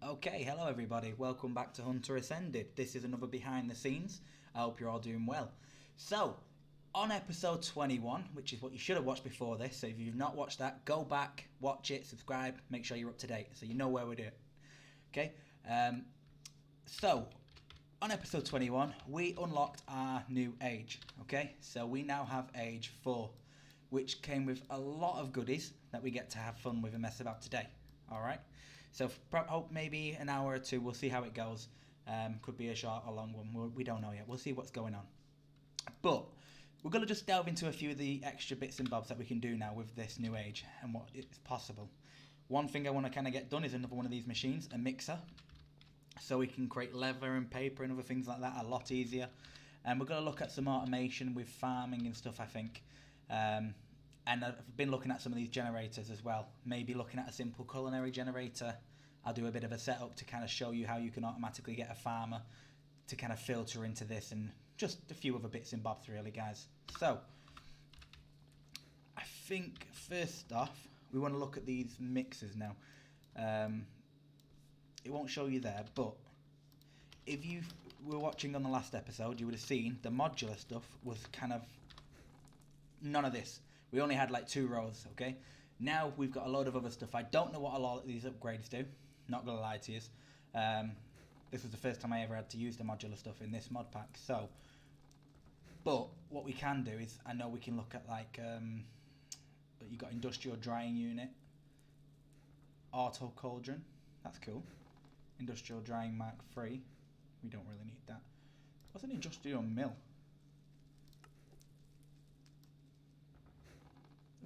Okay, hello everybody. Welcome back to Hunter Ascended. This is another behind the scenes. I hope you're all doing well. So, on episode 21, which is what you should have watched before this, so if you've not watched that, go back, watch it, subscribe, make sure you're up to date so you know where we're doing. Okay? So, on episode 21, we unlocked our new age. Okay? So, we now have age 4, which came with a lot of goodies that we get to have fun with and mess about today. Alright? So hope maybe an hour or two. We'll see how it goes. Could be a short or long one. We don't know yet. We'll see what's going on. But we're going to just delve into a few of the extra bits and bobs that we can do now with this new age and what is possible. One thing I want to kind of get done is another one of these machines, a mixer. So we can create leather and paper and other things like that a lot easier. And we're going to look at some automation with farming and stuff, I think. And I've been looking at some of these generators as well. Maybe looking at a simple culinary generator. I'll do a bit of a setup to kind of show you how you can automatically get a farmer to kind of filter into this and just a few other bits and bobs really, guys. So, I think first off, we want to look at these mixers now. It won't show you there, but if you were watching on the last episode, you would have seen the modular stuff was kind of none of this. We only had like 2 rows, okay? Now we've got a load of other stuff. I don't know what a lot of these upgrades do. Not gonna lie to you. This was the first time I ever had to use the modular stuff in this mod pack. So, but what we can do is, I know we can look at like, you got industrial drying unit, auto cauldron. That's cool. Industrial drying Mark III. We don't really need that. What's an industrial mill?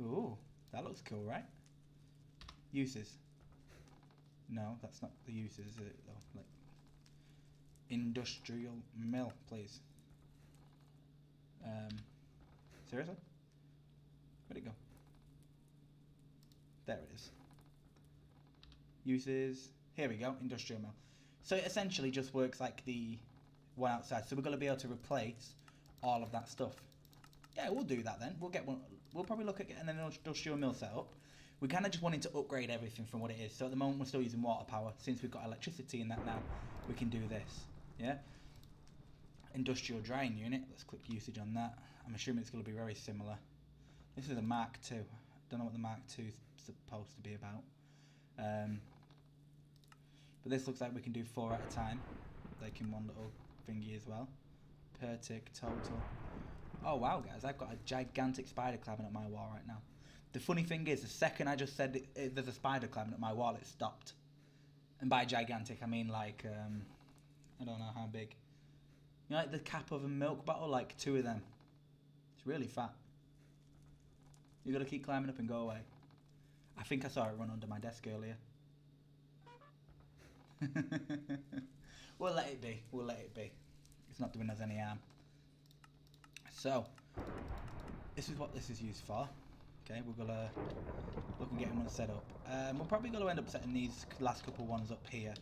Ooh, that looks cool, right? Uses. No, that's not the uses, is it though? Like industrial mill, please. Seriously? Where'd it go? There it is. Uses. Here we go. Industrial mill. So it essentially just works like the one outside. So we're going to be able to replace all of that stuff. Yeah, we'll do that then. We'll get one. We'll probably look at getting an industrial mill set up. We're kind of just wanting to upgrade everything from what it is. So at the moment we're still using water power. Since we've got electricity in that now, we can do this. Yeah. Industrial drying unit. Let's click usage on that. I'm assuming it's going to be very similar. This is a Mark II. Don't know what the Mark II is supposed to be about. But this looks like we can do 4 at a time. Like in one little thingy as well. Per tick total. Oh wow, guys, I've got a gigantic spider climbing up my wall right now. The funny thing is, the second I just said there's a spider climbing up my wall, it stopped. And by gigantic, I mean like, I don't know how big. You know, like the cap of a milk bottle, like 2 of them. It's really fat. You gotta keep climbing up and go away. I think I saw it run under my desk earlier. We'll let it be. We'll let it be. It's not doing us any harm. So, this is what this is used for. Okay, we're gonna look and getting one set up. We're probably gonna end up setting these last couple ones up here.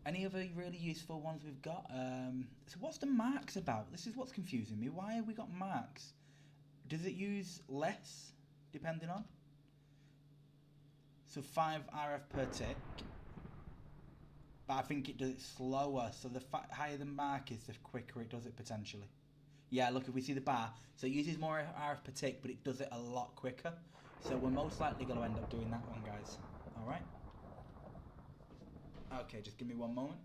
Any other really useful ones we've got? So what's the marks about? This is what's confusing me. Why have we got marks? Does it use less, depending on? So 5 RF per tick. But I think it does it slower. So the higher the mark is, the quicker it does it potentially. Yeah, look, if we see the bar, so it uses more RF per tick, but it does it a lot quicker. So we're most likely going to end up doing that one, guys. Alright? Okay, just give me one moment.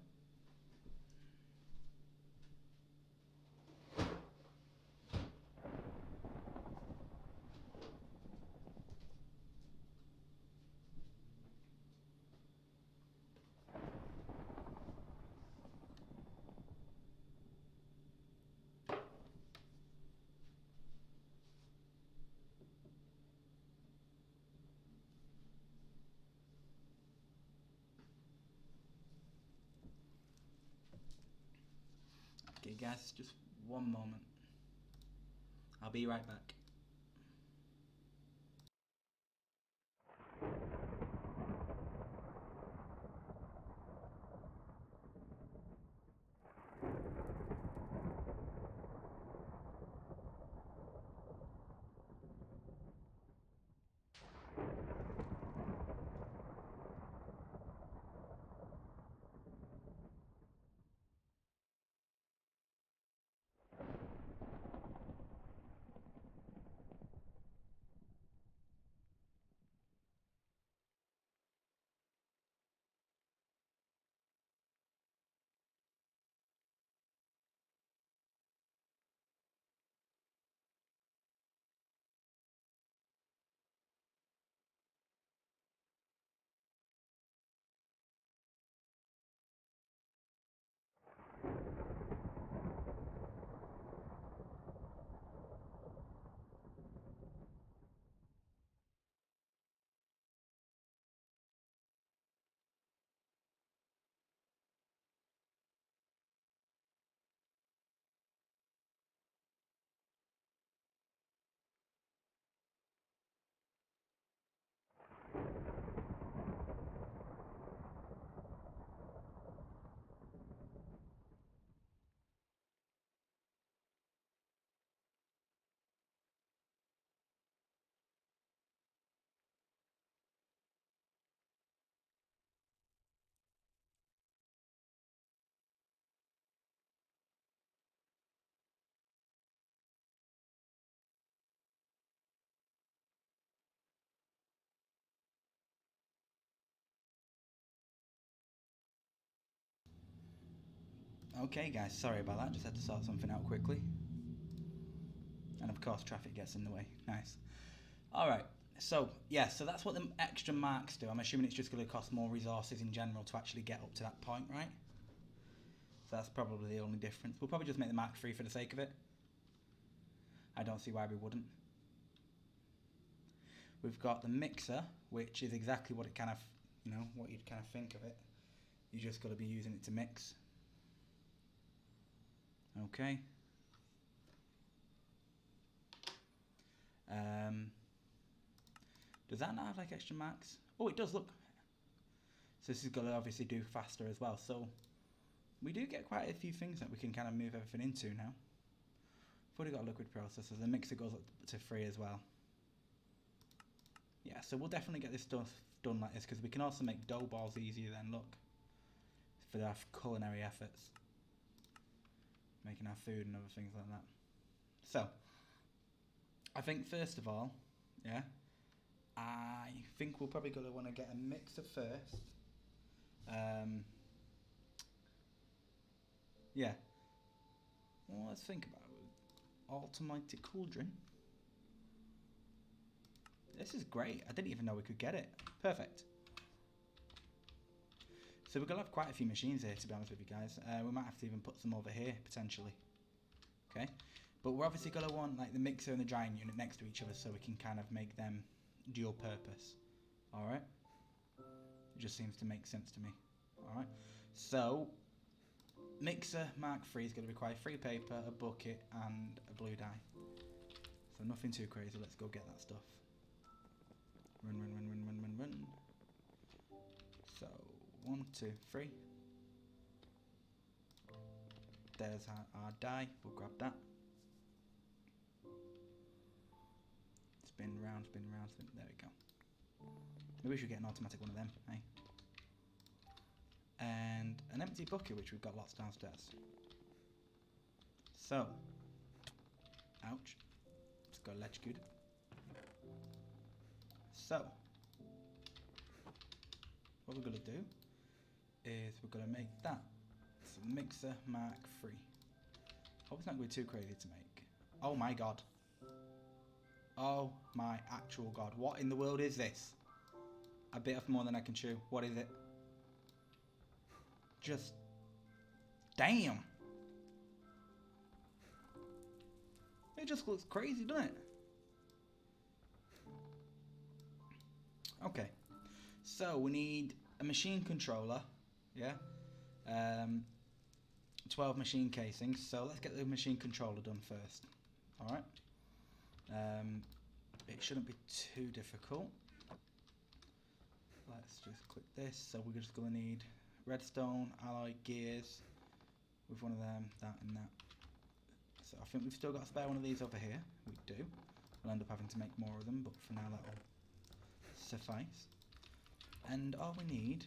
Okay, guys, just one moment. I'll be right back. Okay, guys, sorry about that. Just had to sort something out quickly. And of course, traffic gets in the way. Nice. Alright, so, yeah, so that's what the extra marks do. I'm assuming it's just going to cost more resources in general to actually get up to that point, right? So that's probably the only difference. We'll probably just make the mark free for the sake of it. I don't see why we wouldn't. We've got the mixer, which is exactly what it kind of, you know, what you'd kind of think of it. You just got to be using it to mix. Okay. Does that not have like extra marks? Oh, it does, look. So this is going to obviously do faster as well. So we do get quite a few things that we can kind of move everything into now. We've already got a liquid processor. The mixer goes up to 3 as well. Yeah, so we'll definitely get this stuff done like this because we can also make dough balls easier then, look. For our culinary efforts. Making our food and other things like that. So, I think first of all, yeah, I think we're probably going to want to get a mixer first. Yeah. Well, let's think about it. Automatic cauldron. This is great. I didn't even know we could get it. Perfect. So we're going to have quite a few machines here, to be honest with you guys. We might have to even put some over here, potentially. Okay. But we're obviously going to want like the mixer and the drying unit next to each other so we can kind of make them dual purpose. Alright? It just seems to make sense to me. Alright? So, mixer Mark III is going to require 3 paper, a bucket, and a blue dye. So nothing too crazy. Let's go get that stuff. Run, run, run, run, run, run, run. So, 1, 2, 3. There's our dye. We'll grab that. Spin round, spin round, spin. There we go. Maybe we should get an automatic one of them, eh? And an empty bucket, which we've got lots downstairs. So, ouch. Just got electrocuted. So, what we're going to do is we're going to make that. So, mixer Mark III. Hope it's not going to be too crazy to make. Oh my god. Oh my actual god. What in the world is this? A bit of more than I can chew. What is it? Just... damn. It just looks crazy, doesn't it? Okay. So we need a machine controller. Yeah. 12 machine casings. So let's get the machine controller done first. Alright. It shouldn't be too difficult. Let's just click this. So we're just going to need redstone, alloy, gears with one of them, that and that. So I think we've still got a spare one of these over here. We do. We'll end up having to make more of them, but for now that'll suffice. And all we need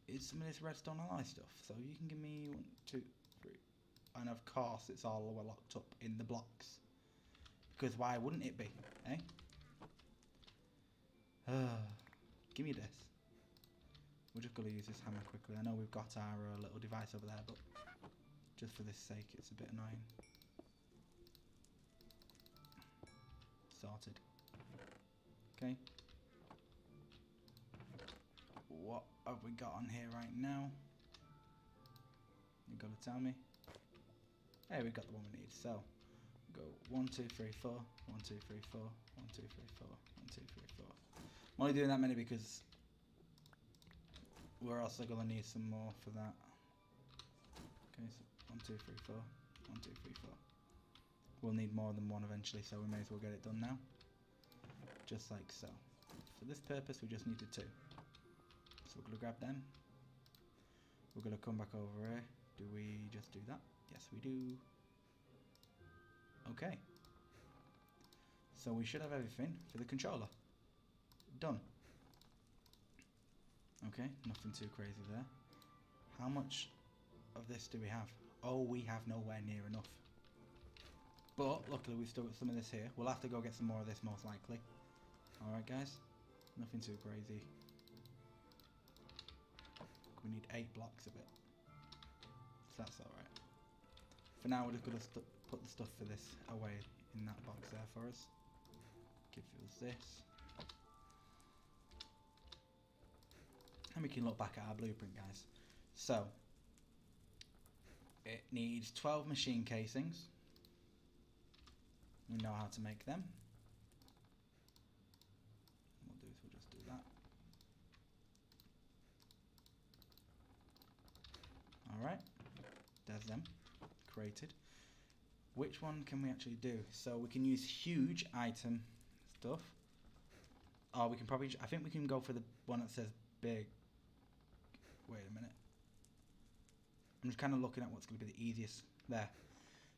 is some of this redstone alloy stuff. So you can give me 1, 2, 3. And of course it's all locked up in the blocks. Because why wouldn't it be, eh? Give me this. We're just going to use this hammer quickly. I know we've got our little device over there, but just for this sake it's a bit annoying. Sorted. Okay. What have we got on here right now? You got to tell me. Hey, we got the one we need. So, go 1, 2, 3, 4. 1, 2, 3, 4. 1, 2, 3, 4. 1, 2, 3, 4. I'm only doing that many because we're also going to need some more for that. Okay, so 1, 2, 3, 4. 1, 2, 3, 4. We'll need more than one eventually, so we may as well get it done now. Just like so. For this purpose, we just needed 2. So we're going to grab them. We're going to come back over here. Do we just do that? Yes, we do. Okay. So we should have everything for the controller. Done. Okay, nothing too crazy there. How much of this do we have? Oh, we have nowhere near enough. But luckily we've still got some of this here. We'll have to go get some more of this most likely. Alright guys, nothing too crazy. We need 8 blocks of it. So that's alright. For now, we're just going to put the stuff for this away in that box there for us. Give us this. And we can look back at our blueprint, guys. So, it needs 12 machine casings. We know how to make them. What we'll do is we'll just do that. Alright, there's them, created. Which one can we actually do? So we can use huge item stuff. Or we can probably, I think we can go for the one that says big. Wait a minute. I'm just kind of looking at what's going to be the easiest there.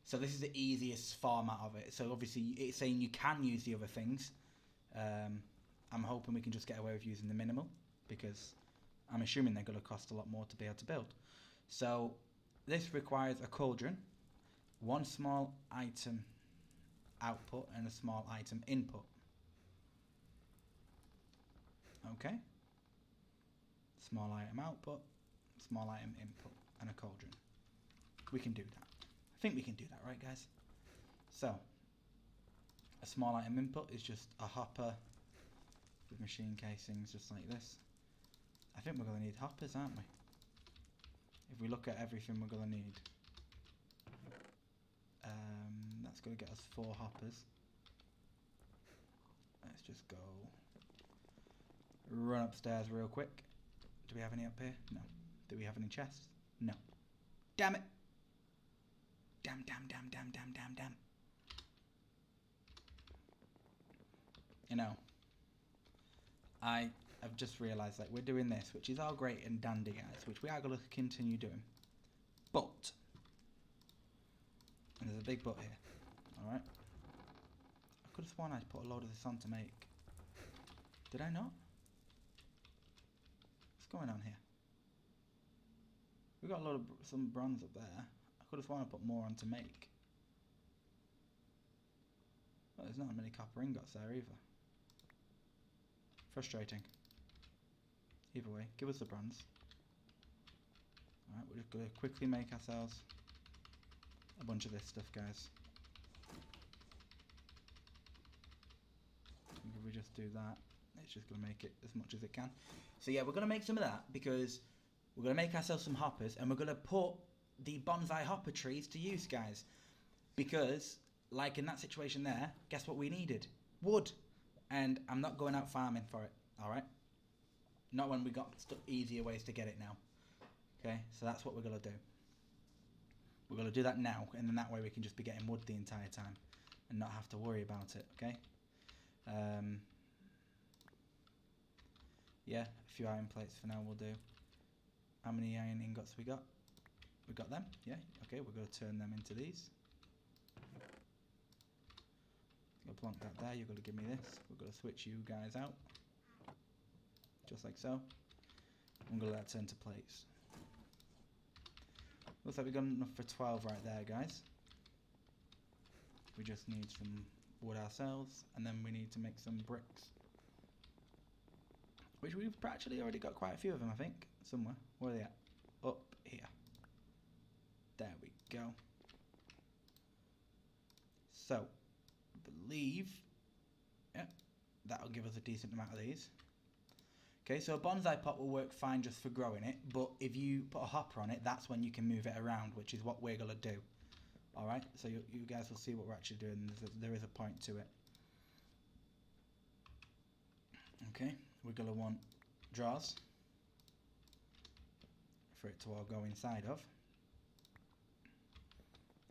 So this is the easiest format of it. So obviously it's saying you can use the other things. I'm hoping we can just get away with using the minimal, because I'm assuming they're going to cost a lot more to be able to build. So this requires a cauldron, one small item output and a small item input. Okay. Small item output, small item input, and a cauldron. We can do that. I think we can do that, right, guys? So, a small item input is just a hopper with machine casings, just like this. I think we're going to need hoppers, aren't we? If we look at everything we're going to need, that's going to get us 4 hoppers. Let's just go run upstairs real quick. Do we have any up here? No. Do we have any chests? No. Damn it! Damn. You know, I have just realised that we're doing this, which is all great and dandy, guys, which we are going to continue doing. But, and there's a big but here, alright? I could have sworn I'd put a load of this on to make. Did I not? What's going on here? We got a lot of some bronze up there. I could have sworn I put more on to make. Well, there's not many copper ingots there either. Frustrating. Either way, give us the bronze. Alright, we're just going to quickly make ourselves a bunch of this stuff, guys. If we just do that, it's just going to make it as much as it can. So yeah, we're going to make some of that because we're going to make ourselves some hoppers, and we're going to put the bonsai hopper trees to use, guys. Because, like in that situation there, guess what we needed? Wood. And I'm not going out farming for it, alright? Not when we got easier ways to get it now. Okay, so that's what we're going to do. We're going to do that now, and then that way we can just be getting wood the entire time and not have to worry about it, okay? Yeah, a few iron plates for now will do. How many iron ingots we got? We got them, yeah, okay, we're going to turn them into these. I'll plonk that there, you're going to give me this. We're going to switch you guys out. Just like so. I'm going to let that turn to plates. Looks like we've got enough for 12 right there, guys. We just need some wood ourselves, and then we need to make some bricks. Which we've actually already got quite a few of them, I think. Somewhere. Where are they at? Up here. There we go. So, I believe, yeah, that'll give us a decent amount of these. Okay, so a bonsai pot will work fine just for growing it, but if you put a hopper on it, that's when you can move it around, which is what we're going to do. Alright, so you guys will see what we're actually doing. There is a point to it. Okay, we're going to want drawers for it to all go inside of.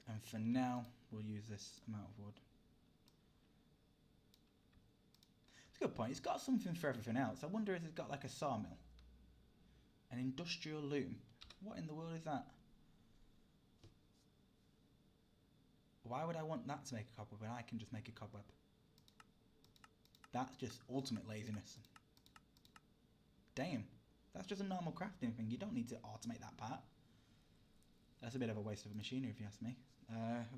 And for now, we'll use this amount of wood. It's a good point. It's got something for everything else. I wonder if it's got like a sawmill. An industrial loom. What in the world is that? Why would I want that to make a cobweb when I can just make a cobweb? That's just ultimate laziness. Damn. That's just a normal crafting thing. You don't need to automate that part. That's a bit of a waste of machinery if you ask me.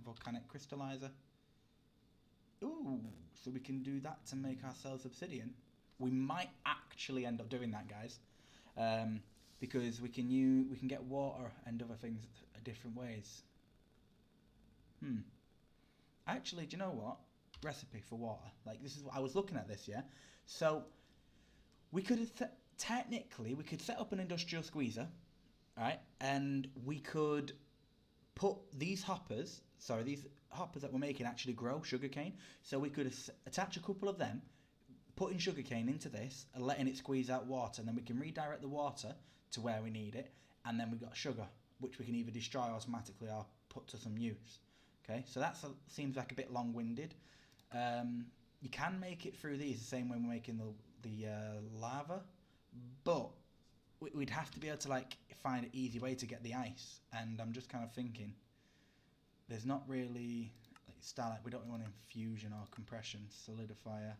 Volcanic crystallizer. Ooh, so we can do that to make ourselves obsidian. We might actually end up doing that, guys, because we can get water and other things different ways. Actually, do you know what? Recipe for water. Like, this is what I was looking at this, yeah? So, we could technically, we could set up an industrial squeezer, right? And we could put these hoppers that we're making actually grow sugarcane. So we could attach a couple of them, putting sugarcane into this and letting it squeeze out water, and then we can redirect the water to where we need it, and then we've got sugar, which we can either destroy automatically or put to some use. Okay, so that seems like a bit long-winded. You can make it through these the same way we're making the lava, but we'd have to be able to like find an easy way to get the ice, and I'm just kind of thinking there's not really like starlight. We don't want infusion or compression. Solidifier,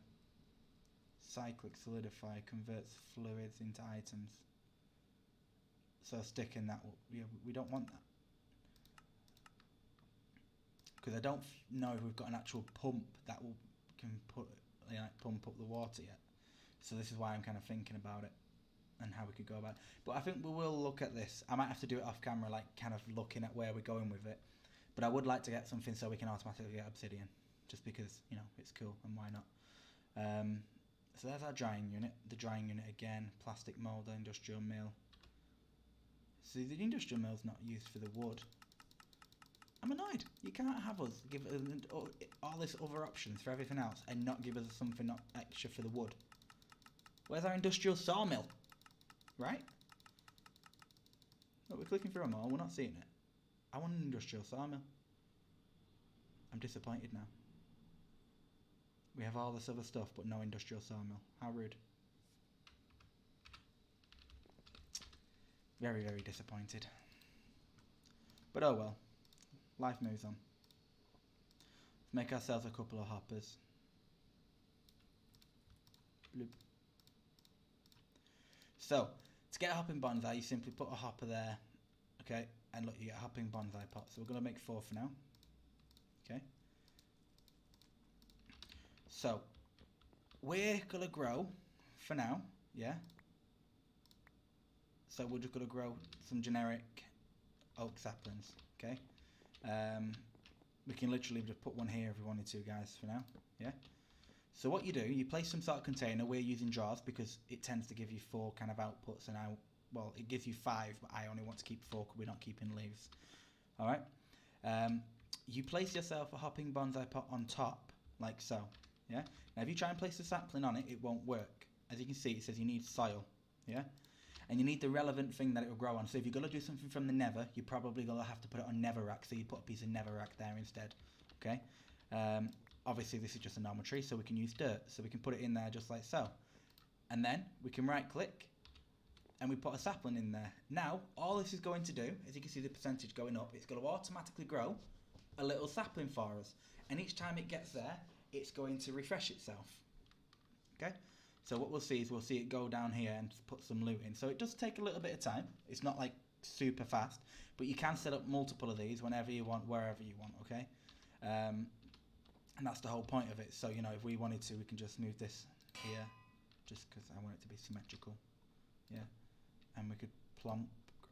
cyclic solidifier converts fluids into items. So sticking that, we don't want that, because I don't know if we've got an actual pump that can pump up the water yet. So this is why I'm kind of thinking about it and how we could go about it. But I think we will look at this. I might have to do it off camera, like kind of looking at where we're going with it. But I would like to get something so we can automatically get obsidian, just because, you know, it's cool, and why not. So there's our drying unit. The drying unit again, plastic moulder, industrial mill. See, the industrial mill's not used for the wood. I'm annoyed. You can't have us give all this other options for everything else and not give us something not extra for the wood. Where's our industrial sawmill? Right? Look, we're clicking through them all. We're not seeing it. I want an industrial sawmill. I'm disappointed now. We have all this other stuff, but no industrial sawmill. How rude. Very, very disappointed. But oh well. Life moves on. Let's make ourselves a couple of hoppers. Bloop. So, to get a hopping bonsai, you simply put a hopper there. Okay, and look, you get a hopping bonsai pot. So we're going to make 4 for now. Okay. So, we're going to grow for now, yeah? So we're just going to grow some generic oak saplings, okay? We can literally just put one here if we wanted to, guys, for now, yeah? So what you do, you place some sort of container. We're using jars because it tends to give you 4 kind of outputs, and well, it gives you 5, but I only want to keep 4 because we're not keeping leaves. All right? You place yourself a hopping bonsai pot on top, like so, yeah? Now, if you try and place a sapling on it, it won't work. As you can see, it says you need soil, yeah? And you need the relevant thing that it will grow on. So if you're going to do something from the nether, you're probably going to have to put it on netherrack. So you put a piece of netherrack there instead. Okay. Obviously, this is just a normal tree, so we can use dirt. So we can put it in there just like so. And then we can right click and we put a sapling in there. Now, all this is going to do, as you can see the percentage going up, it's going to automatically grow a little sapling for us. And each time it gets there, it's going to refresh itself. Okay. So what we'll see is we'll see it go down here and put some loot in. So it does take a little bit of time. It's not like super fast, but you can set up multiple of these whenever you want, wherever you want, okay? And that's the whole point of it. So, you know, if we wanted to, we can just move this here, just because I want it to be symmetrical, yeah? And we could plump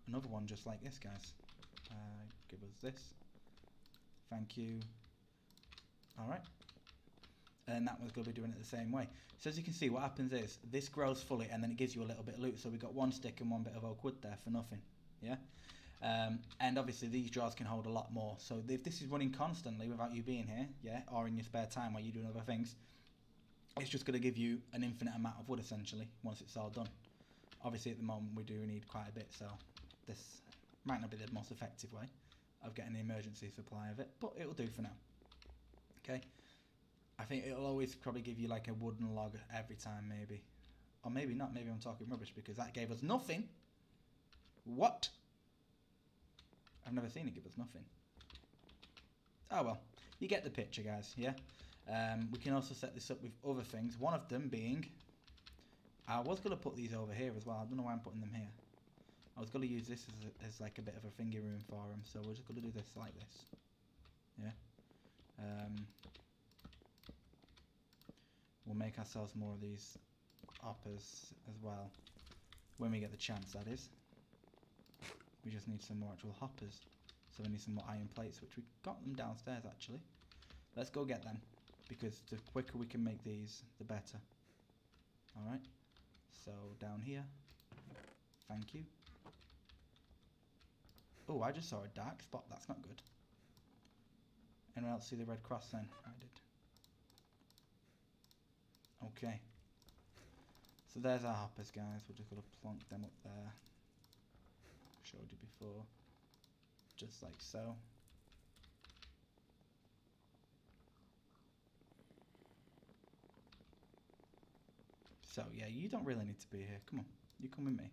another one just like this, guys. Give us this. Thank you. All right. And that one's going to be doing it the same way. So as you can see, what happens is this grows fully, and then it gives you a little bit of loot. So we've got 1 stick and 1 bit of oak wood there for nothing, yeah? And obviously these jars can hold a lot more. So if this is running constantly without you being here, yeah, or in your spare time while you're doing other things, it's just going to give you an infinite amount of wood essentially once it's all done. Obviously at the moment we do need quite a bit, so this might not be the most effective way of getting an emergency supply of it, but it'll do for now. Okay. I think it'll always probably give you like a wooden log every time, maybe. Or maybe not. Maybe I'm talking rubbish because that gave us nothing. What? I've never seen it give us nothing. Oh well. You get the picture, guys, yeah? We can also set this up with other things. One of them being... I was going to put these over here as well. I don't know why I'm putting them here. I was going to use this as like a bit of a finger room for them. So we're just going to do this like this. Yeah? We'll make ourselves more of these hoppers as well. When we get the chance, that is. We just need some more actual hoppers. So we need some more iron plates, which we got them downstairs actually. Let's go get them, because the quicker we can make these, the better. Alright, so down here. Thank you. Oh, I just saw a dark spot. That's not good. Anyone else see the red cross then? I did. Okay. So there's our hoppers, guys. We're just going to plonk them up there. Showed you before. Just like so. So, yeah, you don't really need to be here. Come on. You come with me.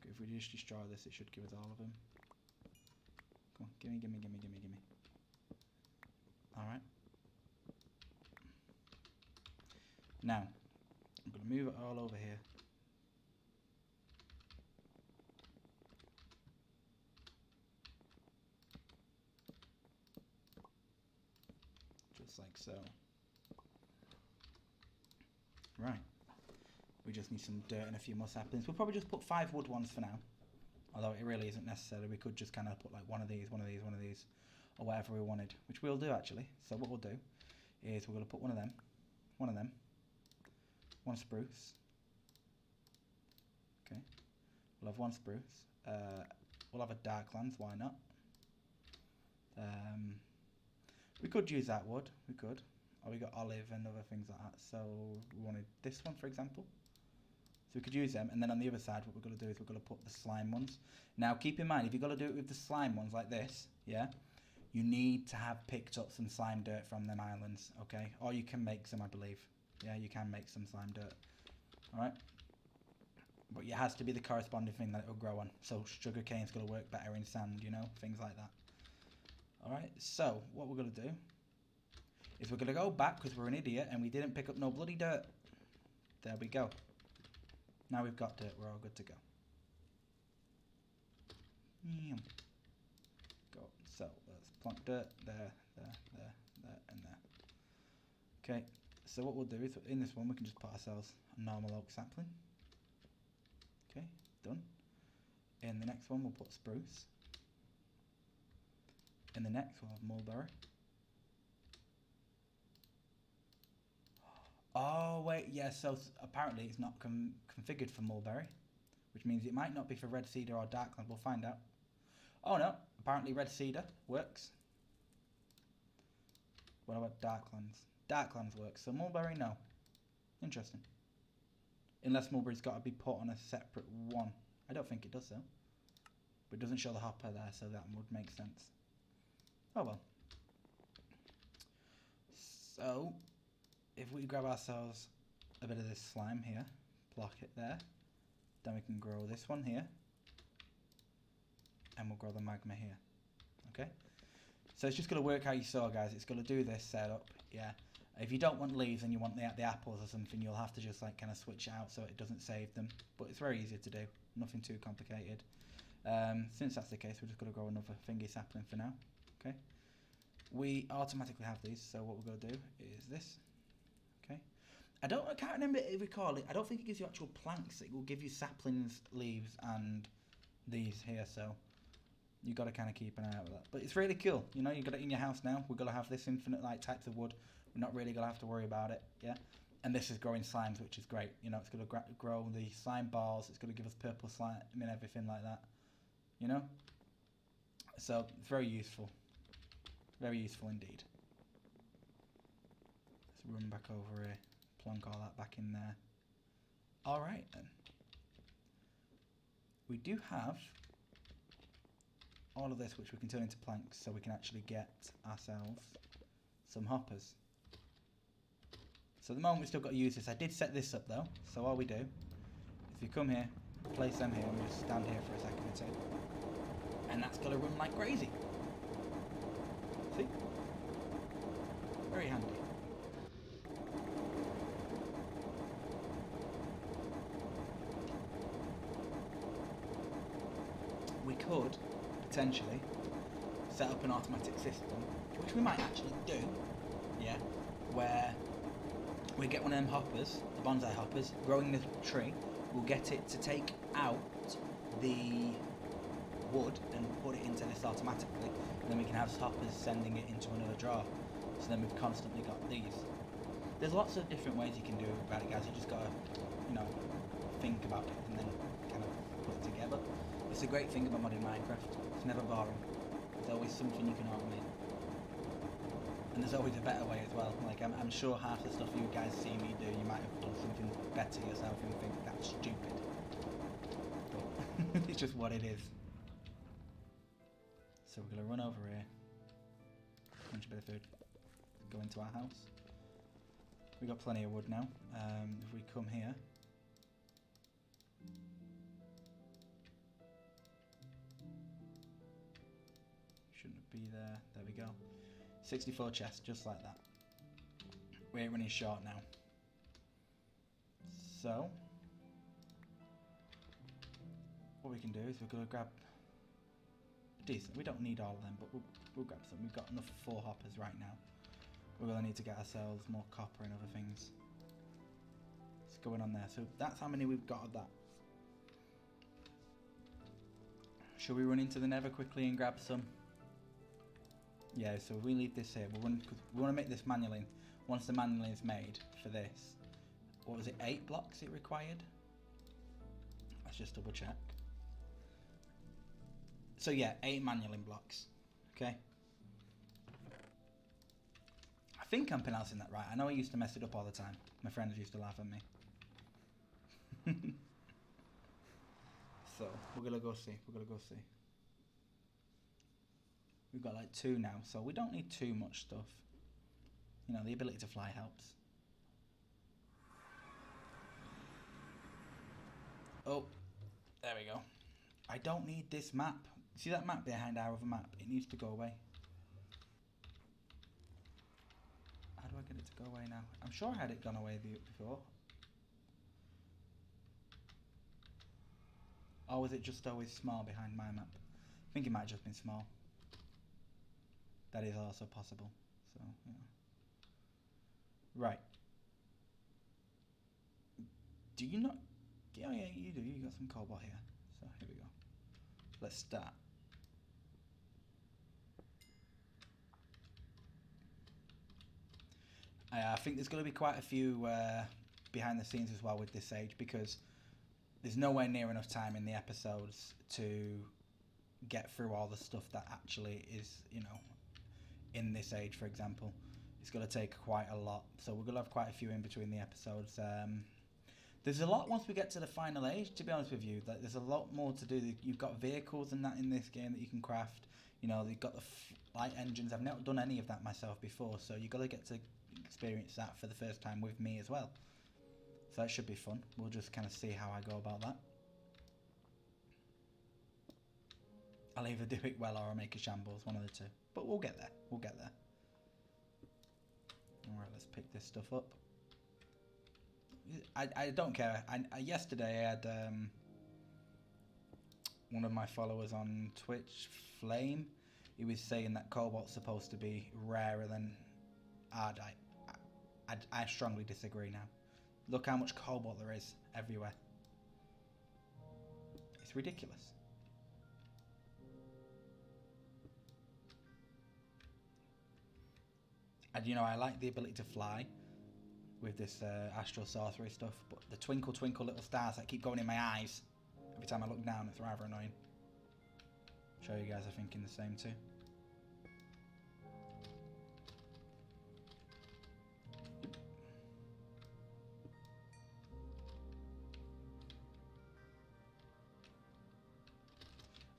Okay, if we just destroy this, it should give us all of them. Come on. Gimme, gimme, gimme, gimme, gimme. Alright. Now, I'm going to move it all over here. Just like so. Right. We just need some dirt and a few more saplings. We'll probably just put 5 wood ones for now. Although it really isn't necessary. We could just kind of put like one of these, one of these, one of these. Or whatever we wanted. Which we'll do actually. So what we'll do is we're going to put one of them. One of them. One spruce. Okay. We'll have one spruce. We'll have a darklands. Why not? We could use that wood. We could. Or we got olive and other things like that. So we wanted this one, for example. So we could use them. And then on the other side, what we're going to do is we're going to put the slime ones. Now, keep in mind, if you've got to do it with the slime ones like this, yeah, you need to have picked up some slime dirt from them islands, okay? Or you can make some, I believe. Yeah, you can make some slime dirt. Alright? But it has to be the corresponding thing that it will grow on. So sugar cane's going to work better in sand, you know? Things like that. Alright, so what we're going to do is we're going to go back because we're an idiot and we didn't pick up no bloody dirt. There we go. Now we've got dirt, we're all good to go. Go. So let's plonk dirt there, and there. Okay, so what we'll do is in this one we can just put ourselves a normal oak sapling. Okay, done. In the next one we'll put spruce. In the next we'll have mulberry. Oh wait, yeah, so apparently it's not configured for mulberry, which means it might not be for red cedar or darkland. We'll find out. Oh no, apparently red cedar works. What about darklands? Darklands works, so mulberry, no. Interesting. Unless mulberry's got to be put on a separate one. I don't think it does though. But it doesn't show the hopper there, so that would make sense. Oh well. So, if we grab ourselves a bit of this slime here, block it there, then we can grow this one here, and we'll grow the magma here. Okay? So it's just going to work how you saw, guys. It's going to do this setup, yeah. If you don't want leaves and you want the apples or something, you'll have to just like kind of switch it out so it doesn't save them. But it's very easy to do, nothing too complicated. Since that's the case, we're just going to grow another thingy sapling for now. Okay? We automatically have these, so what we're going to do is this. Okay? I can't remember if we call it. I don't think it gives you actual planks. It will give you saplings, leaves, and these here. So you got to kind of keep an eye out for that. But it's really cool. You know, you got it in your house now. We're gonna have this infinite like types of wood. We're not really gonna have to worry about it. Yeah. And this is growing slimes, which is great. You know, it's gonna grow the slime balls. It's gonna give us purple slime and everything like that. You know. So it's very useful. Very useful indeed. Let's run back over here. Plonk all that back in there. Alright then. We do have all of this which we can turn into planks so we can actually get ourselves some hoppers. So at the moment we've still got to use this. I did set this up though, so all we do is we come here, place them here, and we just stand here for a second or two. And that's going to run like crazy. See? Very handy. We could potentially set up an automatic system, which we might actually do, yeah, where we get one of them hoppers, the bonsai hoppers, growing the tree, we'll get it to take out the wood and put it into this automatically, and then we can have hoppers sending it into another drawer. So then we've constantly got these. There's lots of different ways you can do about it, guys. You just gotta, think about it and then kind of put it together. It's a great thing about modding Minecraft. It's never boring. There's always something you can automate. And there's always a better way as well. Like, I'm sure half the stuff you guys see me do, you might have done something better yourself and think that's stupid. But it's just what it is. So we're going to run over here. Punch a bit of food. Go into our house. We've got plenty of wood now. If we come here. Shouldn't be there. There we go. 64 chests, just like that. We're running short now. So, what we can do is we're going to grab decent. We don't need all of them, but we'll grab some. We've got enough for 4 hoppers right now. We're going to need to get ourselves more copper and other things. What's going on there? So that's how many we've got of that. Shall we run into the Nether quickly and grab some? Yeah, so if we leave this here, we want to make this manually. Once the manually is made for this, what was it, 8 blocks it required? Let's just double check. So yeah, 8 manually blocks. Okay. I think I'm pronouncing that right. I know I used to mess it up all the time. My friends used to laugh at me. So we're gonna go see. We've got like 2 now, so we don't need too much stuff. The ability to fly helps. Oh, there we go. I don't need this map. See that map behind our other map? It needs to go away. How do I get it to go away now? I'm sure I had it gone away before. Or was it just always small behind my map? I think it might have just been small. That is also possible. So, Right. Do you not... Oh yeah, you do. You got some cobalt here. So, here we go. Let's start. I think there's going to be quite a few behind the scenes as well with this age, because there's nowhere near enough time in the episodes to get through all the stuff that actually is, in this age, for example. It's going to take quite a lot, so we're going to have quite a few in between the episodes. There's a lot once we get to the final age, to be honest with you. There's a lot more to do. You've got vehicles and that in this game that you can craft. You've got the flight engines. I've never done any of that myself before, so you've got to get to experience that for the first time with me as well. So that should be fun. We'll just kind of see how I go about that. I'll either do it well or I'll make a shambles, one of the two. But we'll get there. Alright, let's pick this stuff up. I don't care. Yesterday I had one of my followers on Twitch, Flame. He was saying that cobalt's supposed to be rarer than ardite. I strongly disagree now. Look how much cobalt there is everywhere. It's ridiculous. And I like the ability to fly with this astral sorcery stuff, but the twinkle twinkle little stars that keep going in my eyes every time I look down, it's rather annoying. I'm sure you guys are thinking the same too.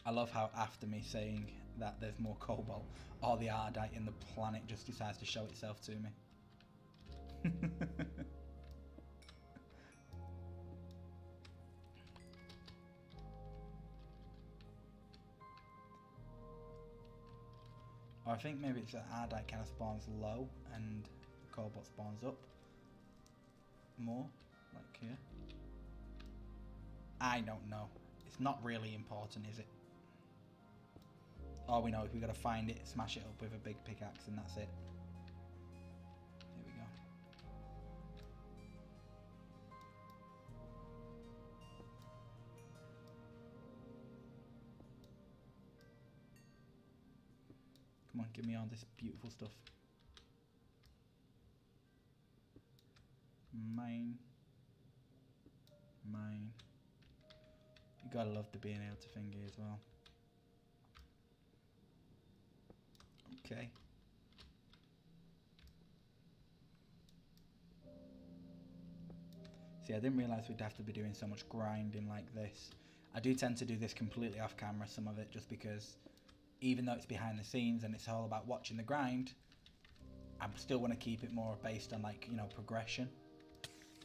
I love how after me saying that there's more cobalt, all the ardite in the planet just decides to show itself to me. Or I think maybe it's that ardite kind of spawns low and the cobalt spawns up more, like here. I don't know. It's not really important, is it? All we know is we got to find it, smash it up with a big pickaxe, and that's it. Here we go. Come on, give me all this beautiful stuff. Mine. You gotta love the being able to finger as well. Okay. See, I didn't realise we'd have to be doing so much grinding like this. I do tend to do this completely off camera, some of it, just because even though it's behind the scenes and it's all about watching the grind, I still want to keep it more based on, like, you know, progression.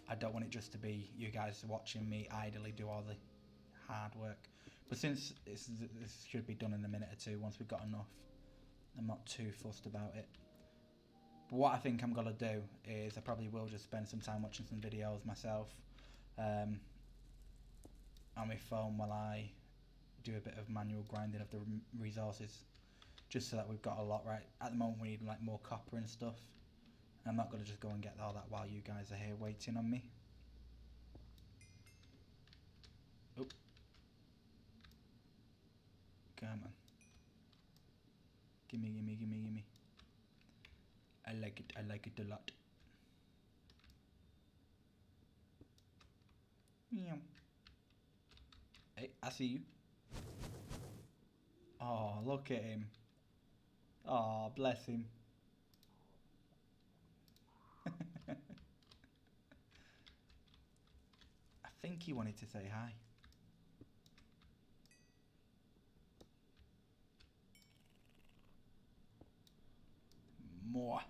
I don't want it just to be you guys watching me idly do all the hard work. But since this should be done in a minute or two, once we've got enough, I'm not too fussed about it. But what I think I'm going to do is I probably will just spend some time watching some videos myself on my phone while I do a bit of manual grinding of the resources, just so that we've got a lot. Right at the moment we need like more copper and stuff. I'm not going to just go and get all that while you guys are here waiting on me. Oh. Come on. Gimme. I like it a lot. Meow. Hey, I see you. Oh, look at him. Oh, bless him. I think he wanted to say hi. More.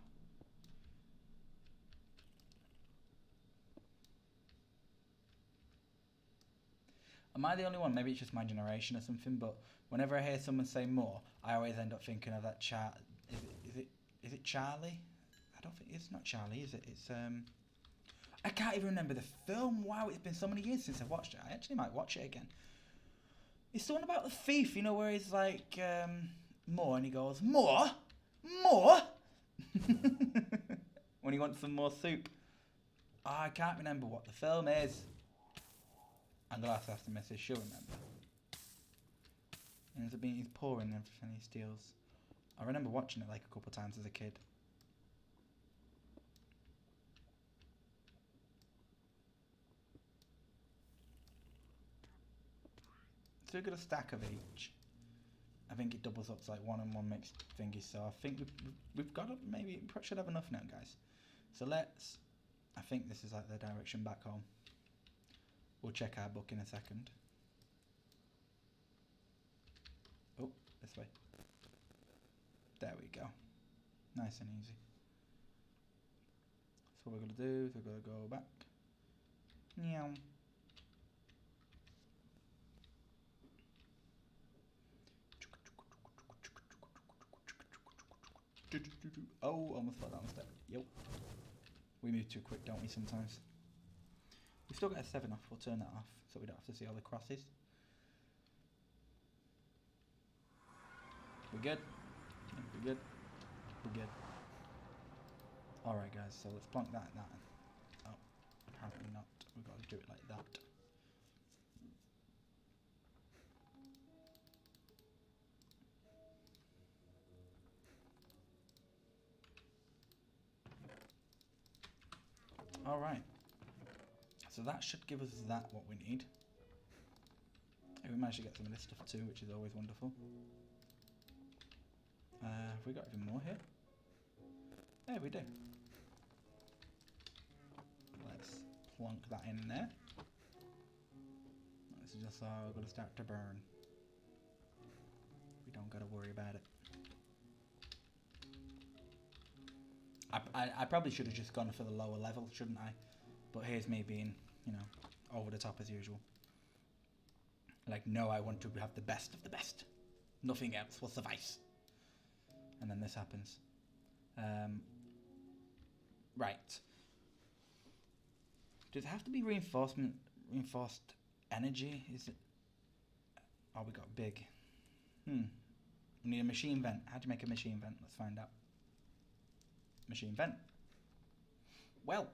Am I the only one? Maybe it's just my generation or something, but whenever I hear someone say more, I always end up thinking of that is it Charlie? I don't think it's not Charlie, is it? It's I can't even remember the film. Wow, it's been so many years since I've watched it. I actually might watch it again. It's the one about the thief, you know, where he's like, more, and he goes, more? When he wants some more soup. Oh, I can't remember what the film is. I'm going to have to ask the missus, she'll remember. And he's pouring everything he steals. I remember watching it like a couple of times as a kid. So we've got a stack of each. I think it doubles up to like 1 and 1 mixed thingies, so I think we've got it. Maybe we should have enough now, guys. So I think this is like the direction back home. We'll check our book in a second. Oh, this way. There we go. Nice and easy. So what we're going to do is we're going to go back. Meow. Oh, almost fell down the step. Yep. We move too quick, don't we, sometimes? We've still got a 7 off. We'll turn that off so we don't have to see all the crosses. We're good? Yeah, we're good? We're good. Alright, guys, so let's plonk that and that. Oh, apparently not. We've got to do it like that. Alright. So that should give us what we need. And we managed to get some of this stuff too, which is always wonderful. Have we got even more here? Yeah, we do. Let's plonk that in there. This is just all going to start to burn. We don't got to worry about it. I probably should have just gone for the lower level, shouldn't I? But here's me being, you know, over the top as usual. Like, no, I want to have the best of the best. Nothing else will suffice. And then this happens. Right. Does it have to be reinforced energy? Is it? Oh, we got big. We need a machine vent. How do you make a machine vent? Let's find out. Machine vent. Well,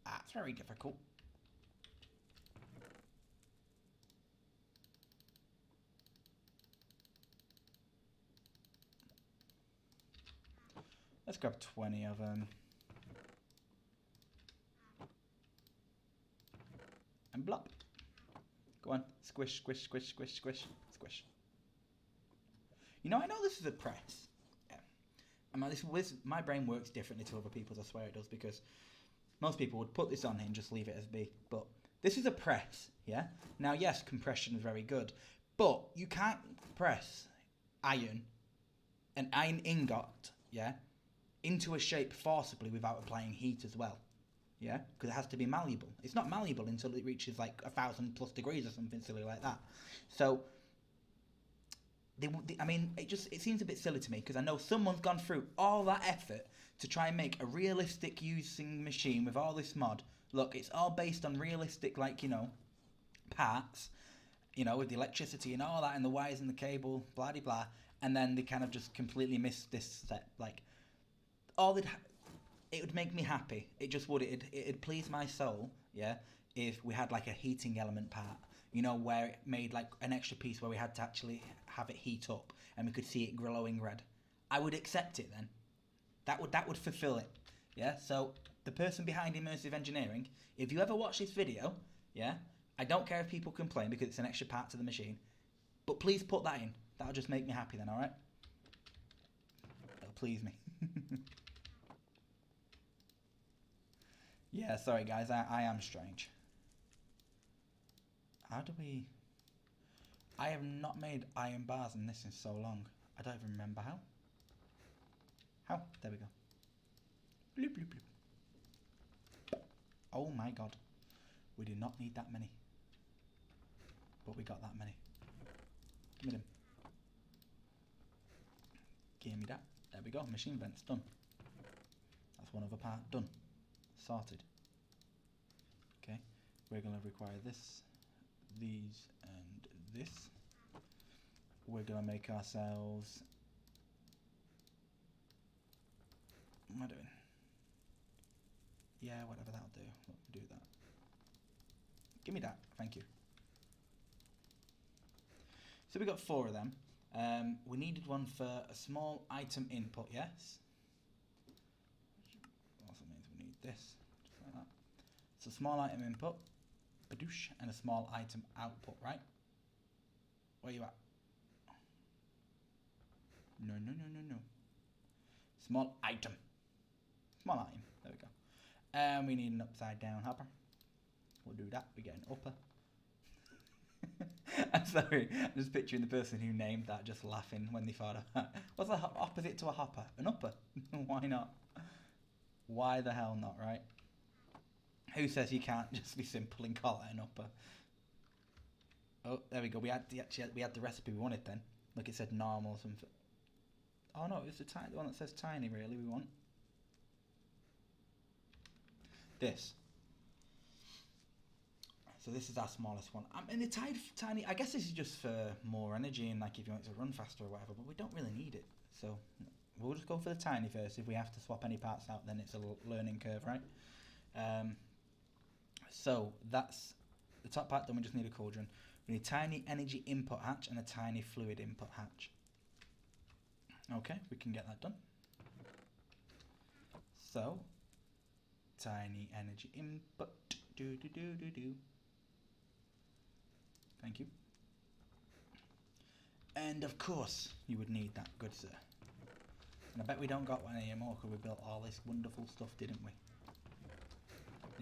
that's very difficult. Let's grab 20 of them. And blop. Go on. Squish, squish, squish, squish, squish, squish. You know, I know this is a press. Yeah. I mean, my brain works differently to other people's, I swear it does, because most people would put this on here and just leave it as B. But this is a press, yeah? Now, yes, compression is very good, but you can't press an iron ingot, yeah, into a shape forcibly without applying heat as well. Yeah, because it has to be malleable. It's not malleable until it reaches like 1,000+ degrees or something silly like that. So, I mean, it seems a bit silly to me because I know someone's gone through all that effort to try and make a realistic using machine with all this mod. Look, it's all based on realistic, like, you know, parts, you know, with the electricity and all that and the wires and the cable, blah de blah, and then they kind of just completely missed this step. Like, it would make me happy. It just would. It'd please my soul, yeah, if we had like a heating element part, you know, where it made like an extra piece where we had to actually have it heat up and we could see it glowing red. I would accept it then. That would fulfill it, yeah. So the person behind immersive engineering, if you ever watch this video, yeah, I don't care if people complain because it's an extra part to the machine, but please put that in. That'll just make me happy then, all right? That'll please me. Yeah, sorry guys, I am strange. How do we... I have not made iron bars in this in so long. I don't even remember how. How? There we go. Bloop, bloop, bloop. Oh my god. We did not need that many. But we got that many. Give me them. Give me that. There we go. Machine vents done. That's one other part done. Sorted. Okay, we're going to require this, these, and this. We're going to make ourselves... What am I doing? Yeah, whatever, that'll do. We'll do that. Give me that, thank you. So we got 4 of them. We needed one for a small item input, yes? Also means we need this, just like that. So small item input, badoosh, and a small item output, right? Where you at? No. Small item. Small item, there we go. And we need an upside down hopper. We'll do that, we get an upper. I'm sorry, I'm just picturing the person who named that just laughing when they thought of that. What's the opposite to a hopper? An upper? Why not? Why the hell not, right? Who says you can't just be simple and call it an upper? Oh, there we go. We had the recipe we wanted then. Look, it said normal or something. Oh no, it's the one that says tiny. Really, we want this. So this is our smallest one. I mean, the tiny. I guess this is just for more energy and like if you want it to run faster or whatever. But we don't really need it. So we'll just go for the tiny first. If we have to swap any parts out, then it's a learning curve, right? So that's the top part. Then we just need a cauldron. We need a tiny energy input hatch and a tiny fluid input hatch. Okay, we can get that done. So, tiny energy input. Do. Thank you. And of course, you would need that, good sir. And I bet we don't got one anymore because we built all this wonderful stuff, didn't we?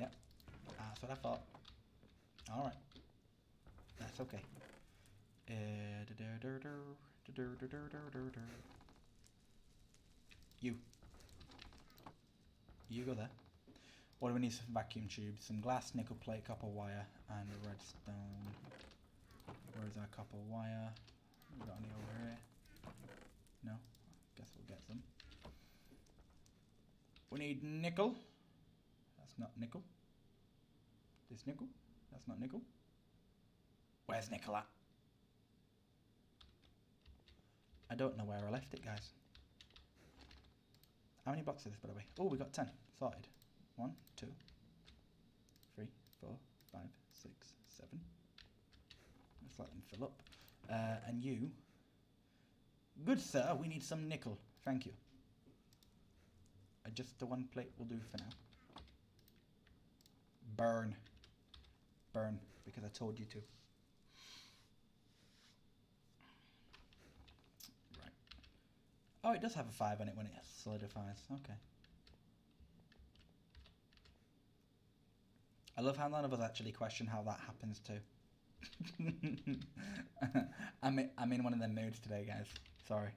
Yep, that's what I thought. Alright. That's okay. You go there. What do we need? Some vacuum tubes, some glass, nickel plate, copper wire, and a redstone. Where's our copper wire? We got any over here? No? Guess we'll get some. We need nickel. That's not nickel. This nickel? That's not nickel. Where's nickel at? I don't know where I left it, guys. How many boxes, by the way? Oh, we got 10. Sorted. 1, 2, 3, 4, 5, 6, 7. Let's let them fill up. And you. Good sir, we need some nickel. Thank you. just the one plate will do for now. Burn. Burn, because I told you to. Right. Oh, it does have a 5 on it when it solidifies. Okay. I love how none of us actually question how that happens too. I'm in one of them moods today, guys. Sorry.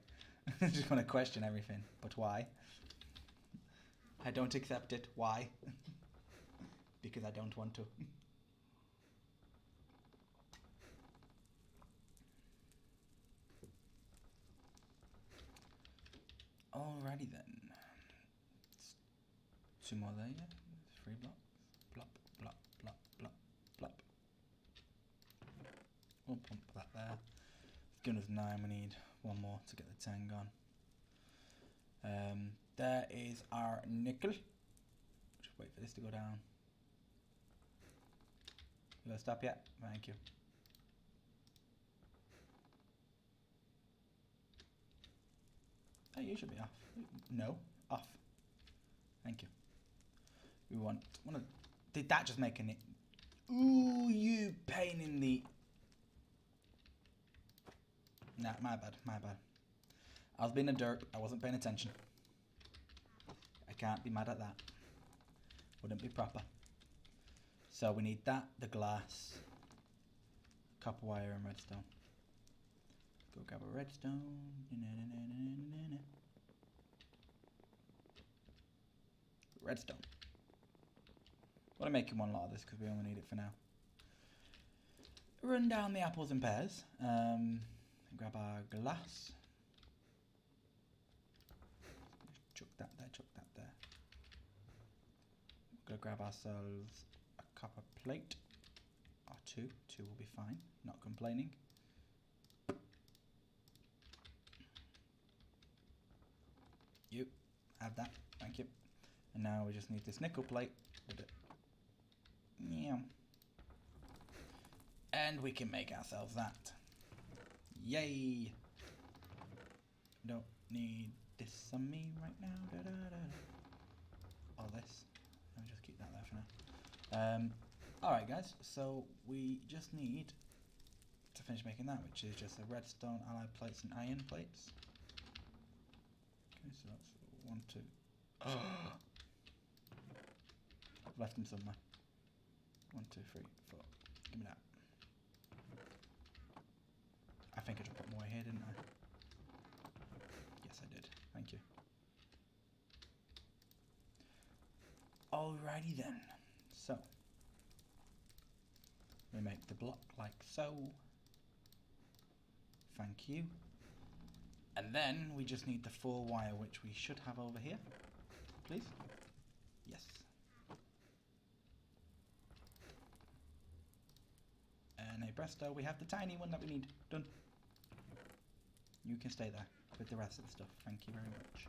I just want to question everything. But why? I don't accept it. Why? Because I don't want to. Alrighty then. 2 more there, yeah? 3 blocks. Plop, plop, plop, plop, plop. We'll pump that there. It's given us 9, we need 1 more to get the 10 gone. There is our nickel. Just wait for this to go down. You gonna stop yet? Thank you. Oh, you should be off. No, off. Thank you. We want to. Did that just make a nick? Ooh, you pain in the. Nah, my bad, my bad. I was being a derp. I wasn't paying attention. I can't be mad at that. Wouldn't be proper. So we need that, the glass, copper wire, and redstone. Go grab a redstone. Redstone. I'm only making 1 lot of this because we only need it for now. Run down the apples and pears. Grab our glass. Chuck that there, chuck that there. We're going to grab ourselves a copper plate. Or 2. 2 will be fine. Not complaining. You have that. Thank you. And now we just need this nickel plate. Yeah. And we can make ourselves that. Yay! Don't need this on me right now. Da, da, da, da. All this. I'll just keep that there for now. Alright guys, so we just need to finish making that, which is just a redstone, alloy plates and iron plates. Okay, so that's 1, 2. Oh! I've left them somewhere. 1, 2, 3, 4. Give me that. I think I just put more here, didn't I? Yes, I did. Thank you. Alrighty then. So, we make the block like so. Thank you. And then we just need the 4 wire, which we should have over here. Please. Yes. And hey presto, we have the tiny one that we need. Done. You can stay there with the rest of the stuff. Thank you very much.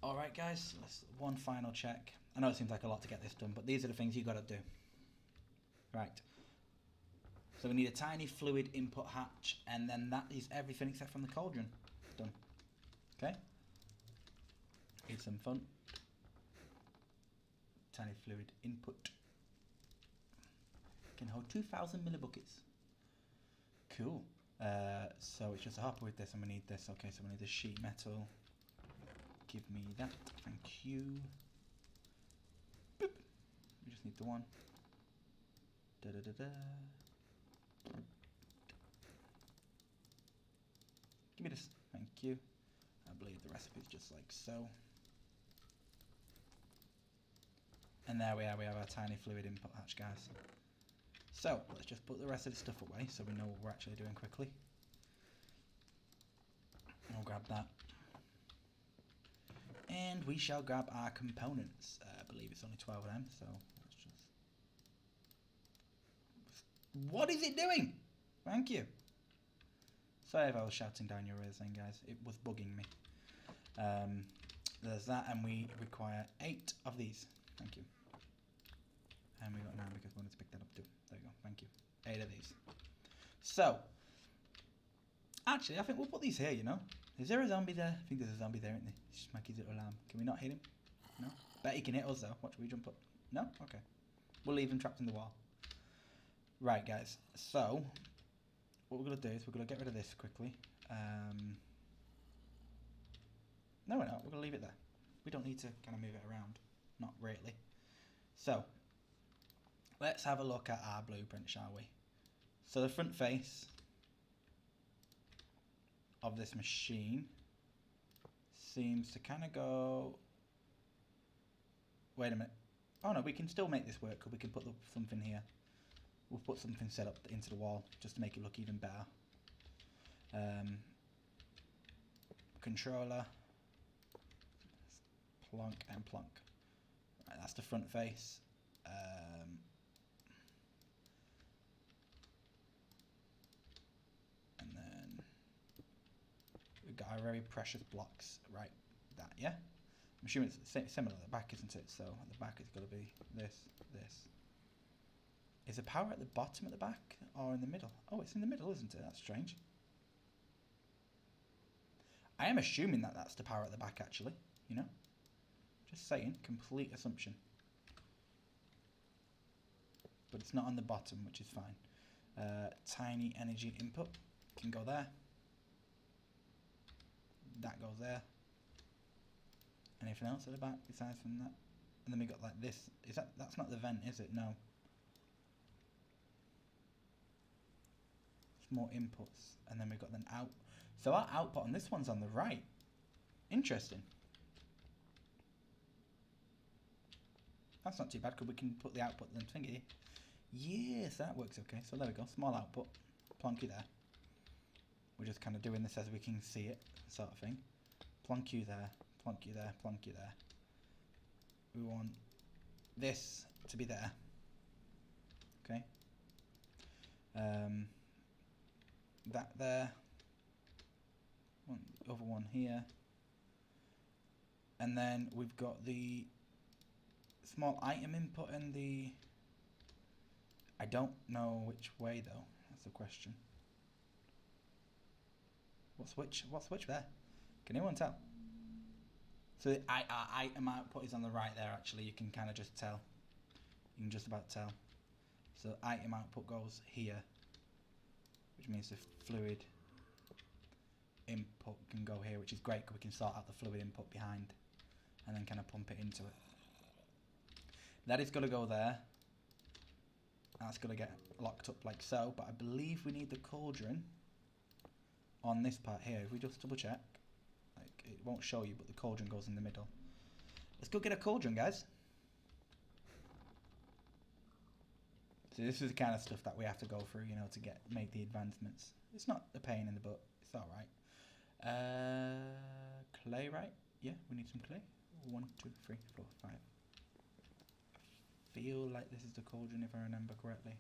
Alright guys, let's one final check. I know it seems like a lot to get this done, but these are the things you gotta do. Right. So we need a tiny fluid input hatch, and then that is everything except from the cauldron. Done. Okay? Need some fun. Tiny fluid input. Can hold 2,000 millibuckets. Cool. So it's just a hopper with this, and we need this. Okay, so we need the sheet metal. Give me that. Thank you. Boop. We just need the one. Da da da da. Give me this. Thank you. I believe the recipe is just like so. And there we are. We have our tiny fluid input hatch, guys. So let's just put the rest of the stuff away so we know what we're actually doing quickly. I'll grab that. And we shall grab our components. I believe it's only 12 of them, so let's just... What is it doing? Thank you. Sorry if I was shouting down your ears then, guys. It was bugging me. There's that, and we require 8 of these. Thank you. And we got 9 because we wanted to pick that up too. There we go. Thank you. 8 of these. So, actually, I think we'll put these here, you know. Is there a zombie there? I think there's a zombie there, isn't there? Smacky little lamb. Can we not hit him? No? Bet he can hit us though. Watch, we jump up. No? Okay. We'll leave him trapped in the wall. Right, guys. So, what we're going to do is we're going to get rid of this quickly. No, we're not. We're going to leave it there. We don't need to kind of move it around. Not really. So, let's have a look at our blueprint, shall we? So, the front face of this machine seems to kind of go... Wait a minute. Oh no, we can still make this work because we can put something here. We'll put something set up into the wall just to make it look even better. Controller. Plonk and plonk. Right, that's the front face. And then we've got our very precious blocks. Right, that, yeah? I'm assuming it's similar at the back, isn't it? So at the back it's got to be this. Is the power at the bottom at the back or in the middle? Oh, it's in the middle, isn't it? That's strange. I am assuming that that's the power at the back, actually. You know? Just saying. Complete assumption. But it's not on the bottom, which is fine. Tiny energy input can go there. That goes there. Anything else at the back besides from that? And then we got like this. That's not the vent, is it? No. It's more inputs. And then we've got an out. So our output on this one's on the right. Interesting. That's not too bad because we can put the output in the thingy. Yes, that works okay. So there we go. Small output. Plonk you there. We're just kind of doing this as we can see it, sort of thing. Plonk you there. Plonk you there, plonk you there. We want this to be there. Okay. That there. The other one here. And then we've got the small item input and the... I don't know which way though. That's the question. What switch there? Can anyone tell? So the item output is on the right there, actually. You can kind of just tell. You can just about tell. So item output goes here, which means the fluid input can go here, which is great because we can sort out the fluid input behind and then kind of pump it into it. That is going to go there. That's going to get locked up like so, but I believe we need the cauldron on this part here. If we just double check. It won't show you, but the cauldron goes in the middle. Let's go get a cauldron, guys. So this is the kind of stuff that we have to go through, you know, to make the advancements. It's not a pain in the butt. It's all right. Clay, right? Yeah, we need some clay. 1, 2, 3, 4, 5. I feel like this is the cauldron if I remember correctly.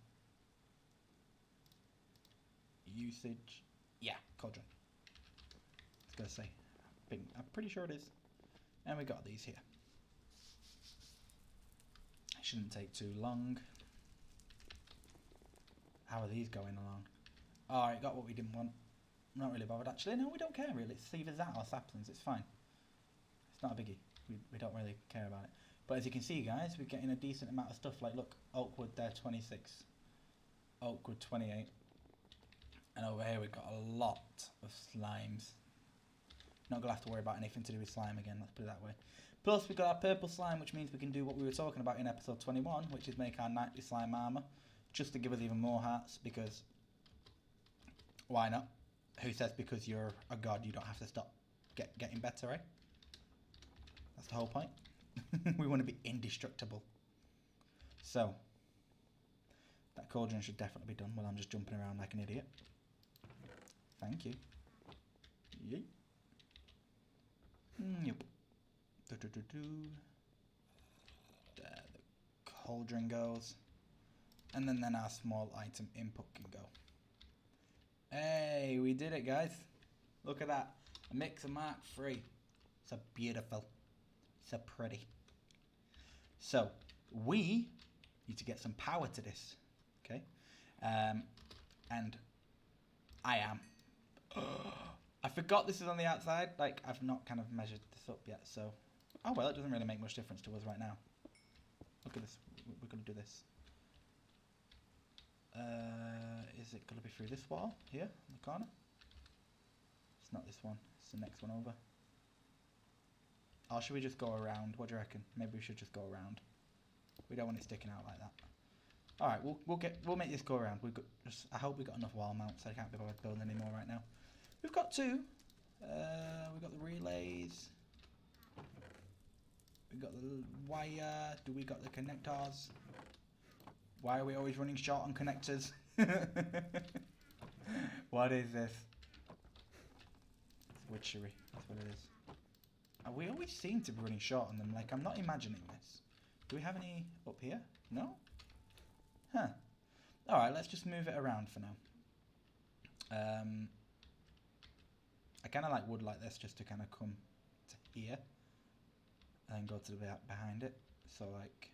Usage. Yeah, cauldron. I was gonna say. I'm pretty sure it is. And we got these here. It shouldn't take too long. How are these going along? Alright, got what we didn't want. Not really bothered actually. No, we don't care really. It's either that or saplings. It's fine. It's not a biggie. We don't really care about it. But as you can see, guys, we're getting a decent amount of stuff. Like, look, oakwood there, 26. Oakwood, 28. And over here we've got a lot of slimes. Not going to have to worry about anything to do with slime again, let's put it that way. Plus, we've got our purple slime, which means we can do what we were talking about in episode 21, which is make our nightly slime armor, just to give us even more hearts, because why not? Who says because you're a god you don't have to stop getting better, eh? That's the whole point. We want to be indestructible. So, that cauldron should definitely be done while I'm just jumping around like an idiot. Thank you. Yeet. Yep. There the cauldron goes. And then our small item input can go. Hey, we did it, guys. Look at that. A Mixer Mark III. So beautiful. So pretty. So, we need to get some power to this. Okay? And I am I forgot this is on the outside. Like, I've not kind of measured this up yet, so... Oh, well, it doesn't really make much difference to us right now. Look at this. We're going to do this. Is it going to be through this wall here in the corner? It's not this one. It's the next one over. Or should we just go around? What do you reckon? Maybe we should just go around. We don't want it sticking out like that. All right, we'll make this go around. I hope we got enough wall mounts. I can't be bothered building any more right now. We've got two. We've got the relays. We've got the wire. Do we got the connectors? Why are we always running short on connectors? What is this? It's witchery. That's what it is. We always seem to be running short on them. Like, I'm not imagining this. Do we have any up here? No? Huh. Alright, let's just move it around for now. I kind of like wood like this just to kind of come to here. And then go to the bit behind it. So, like...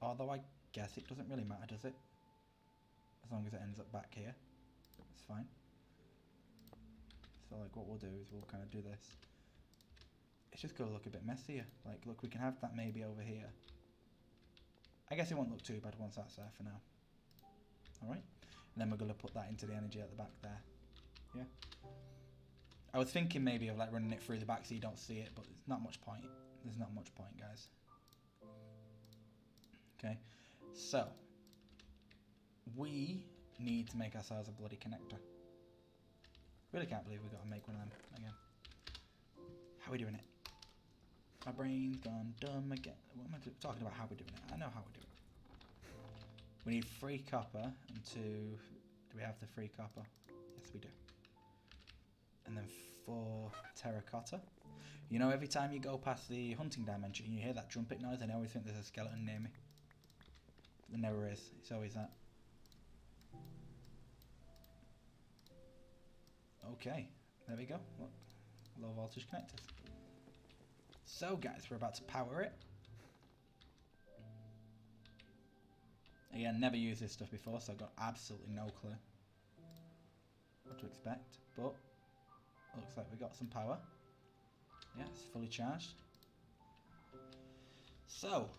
although I guess it doesn't really matter, does it? As long as it ends up back here. It's fine. So like what we'll do is we'll kind of do this. It's just going to look a bit messier. Like look, we can have that maybe over here. I guess it won't look too bad once that's there for now. Alright. And then we're going to put that into the energy at the back there. Yeah. I was thinking maybe of like running it through the back so you don't see it, but there's not much point. There's not much point, guys. Okay. So. We need to make ourselves a bloody connector. Really can't believe we've got to make one of them again. How are we doing it? My brain's gone dumb again. What am I talking about? How we're doing it? I know how we're doing it. We need 3 copper and 2... Do we have the 3 copper? Yes, we do. And then 4 terracotta. You know, every time you go past the hunting dimension, you hear that trumpet noise, and I always think there's a skeleton near me. But there never is. It's always that. Okay, there we go. Look, low voltage connectors. So guys, we're about to power it. Again, never used this stuff before, so I've got absolutely no clue what to expect. But looks like we got some power. Yeah, it's fully charged. So